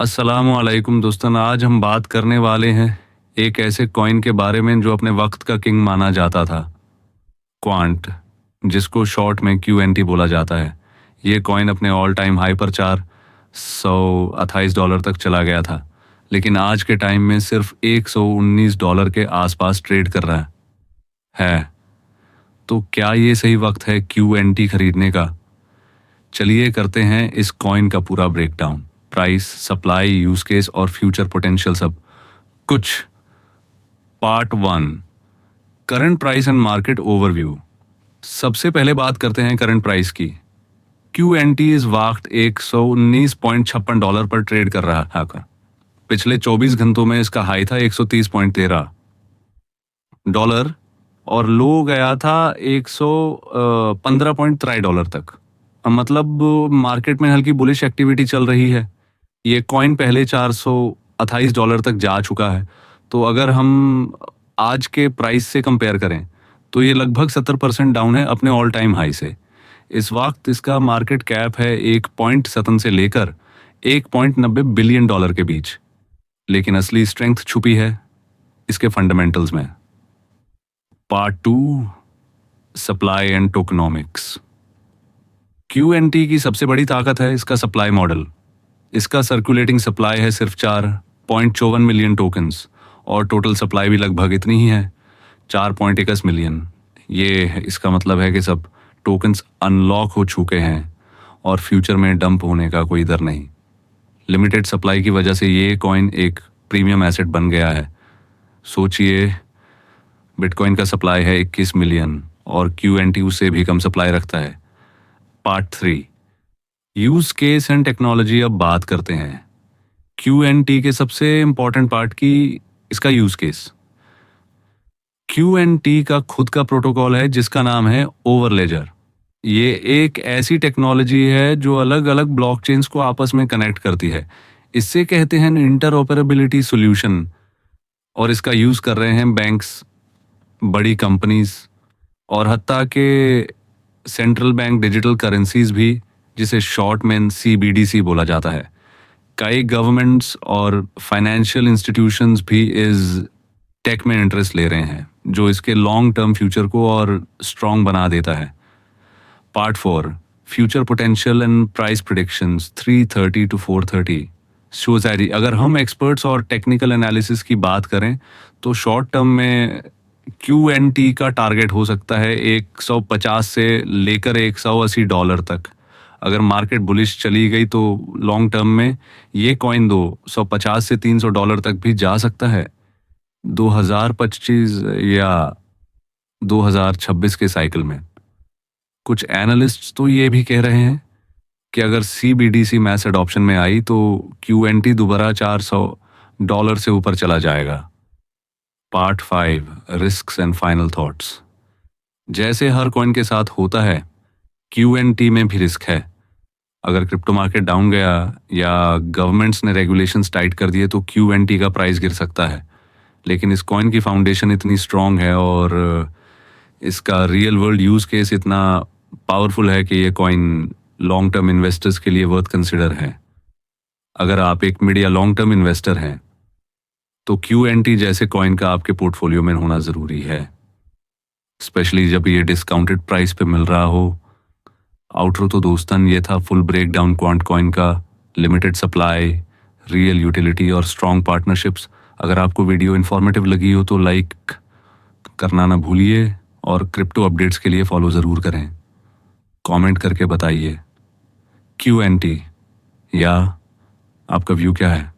अस्सलामुअलैकुम दोस्तन, आज हम बात करने वाले हैं एक ऐसे कॉइन के बारे में जो अपने वक्त का किंग माना जाता था, क्वांट, जिसको शॉर्ट में क्यूएनटी बोला जाता है। ये कॉइन अपने ऑल टाइम हाई पर $428 तक चला गया था, लेकिन आज के टाइम में सिर्फ $119 के आसपास ट्रेड कर रहा है। तो क्या ये सही वक्त है क्यूएनटी खरीदने का? चलिए करते हैं इस कॉइन का पूरा breakdown, price, supply, use case और फ्यूचर पोटेंशियल सब कुछ। Part 1, current price and market overview. सबसे पहले बात करते हैं करंट प्राइस की। क्यूएनटी इस वक्त $119.56 पर ट्रेड कर रहा है। पिछले 24 घंटों में इसका हाई था $130.13 और लो गया था $115.3 तक। मतलब मार्केट में हल्की बुलिश एक्टिविटी चल रही है। ये कॉइन पहले $428 तक जा चुका है, तो अगर हम आज के प्राइस से कंपेयर करें तो ये लगभग 70% डाउन है अपने ऑल टाइम हाई से। इस वक्त इसका मार्केट कैप है 1.7 से लेकर $1.90 बिलियन के बीच, लेकिन असली स्ट्रेंथ छुपी है इसके फंडामेंटल्स में। Part 2, supply and tokenomics. QNT की सबसे बड़ी ताकत है इसका सप्लाई मॉडल। इसका सर्कुलेटिंग सप्लाई है सिर्फ 4.54 मिलियन टोकन्स और टोटल सप्लाई भी लगभग इतनी ही है, 4.21 मिलियन। ये इसका मतलब है कि सब टोकन्स अनलॉक हो चुके हैं और फ्यूचर में डंप होने का कोई डर नहीं। लिमिटेड सप्लाई की वजह से ये कॉइन एक प्रीमियम एसेट बन गया है। सोचिए, बिटकॉइन का सप्लाई है 21 मिलियन और क्यूएनटी उससे भी कम सप्लाई रखता है। Part 3, use case and technology. अब बात करते हैं क्यूएनटी के सबसे इंपॉर्टेंट पार्ट की, इसका यूज केस। क्यूएनटी का खुद का प्रोटोकॉल है जिसका नाम है ओवरलेजर। ये एक ऐसी टेक्नोलॉजी है जो अलग अलग ब्लॉकचेन्स को आपस में कनेक्ट करती है। इससे कहते हैं इंटरऑपरेबिलिटी सॉल्यूशन, और इसका यूज कर रहे हैं बैंक्स, बड़ी कंपनीज और हत्ता के सेंट्रल बैंक डिजिटल करेंसीज भी, जिसे शॉर्ट में सीबीडीसी बोला जाता है। कई गवर्नमेंट्स और फाइनेंशियल इंस्टीट्यूशंस भी इस टेक में इंटरेस्ट ले रहे हैं, जो इसके लॉन्ग टर्म फ्यूचर को और स्ट्रॉन्ग बना देता है। Part 4, future potential and price predictions 330 to 430 shows है। अगर हम एक्सपर्ट्स और टेक्निकल एनालिसिस की बात करें तो शॉर्ट टर्म में क्यूएनटी का टारगेट हो सकता है 150 से लेकर $180 तक। अगर मार्केट बुलिश चली गई तो लॉन्ग टर्म में ये कॉइन $250 से $300 तक भी जा सकता है 2025 या 2026 के साइकिल में। कुछ एनालिस्ट्स तो ये भी कह रहे हैं कि अगर सीबीडीसी मैस एडॉप्शन में आई तो क्यूएनटी दोबारा $400 से ऊपर चला जाएगा। Part 5, risks and final thoughts. जैसे हर कॉइन के साथ होता है, क्यूएनटी में भी रिस्क है। अगर क्रिप्टो मार्केट डाउन गया या गवर्नमेंट्स ने रेगुलेशंस टाइट कर दिए तो क्यूएनटी का प्राइस गिर सकता है, लेकिन इस कॉइन की फाउंडेशन इतनी स्ट्रॉन्ग है और इसका रियल वर्ल्ड यूज केस इतना पावरफुल है कि ये कॉइन लॉन्ग टर्म इन्वेस्टर्स के लिए वर्थ कंसिडर है। अगर आप एक मिड या लॉन्ग टर्म इन्वेस्टर हैं तो क्यूएनटी जैसे कॉइन का आपके पोर्टफोलियो में होना ज़रूरी है, स्पेशली जब ये डिस्काउंटेड प्राइस पे मिल रहा हो। आउटरो तो दोस्तन ये था full breakdown Quant coin का, लिमिटेड सप्लाई, रियल यूटिलिटी और स्ट्रॉन्ग पार्टनरशिप्स। अगर आपको वीडियो इन्फॉर्मेटिव लगी हो तो लाइक करना ना भूलिए और क्रिप्टो अपडेट्स के लिए फॉलो ज़रूर करें। कमेंट करके बताइए क्यूएनटी या आपका व्यू क्या है।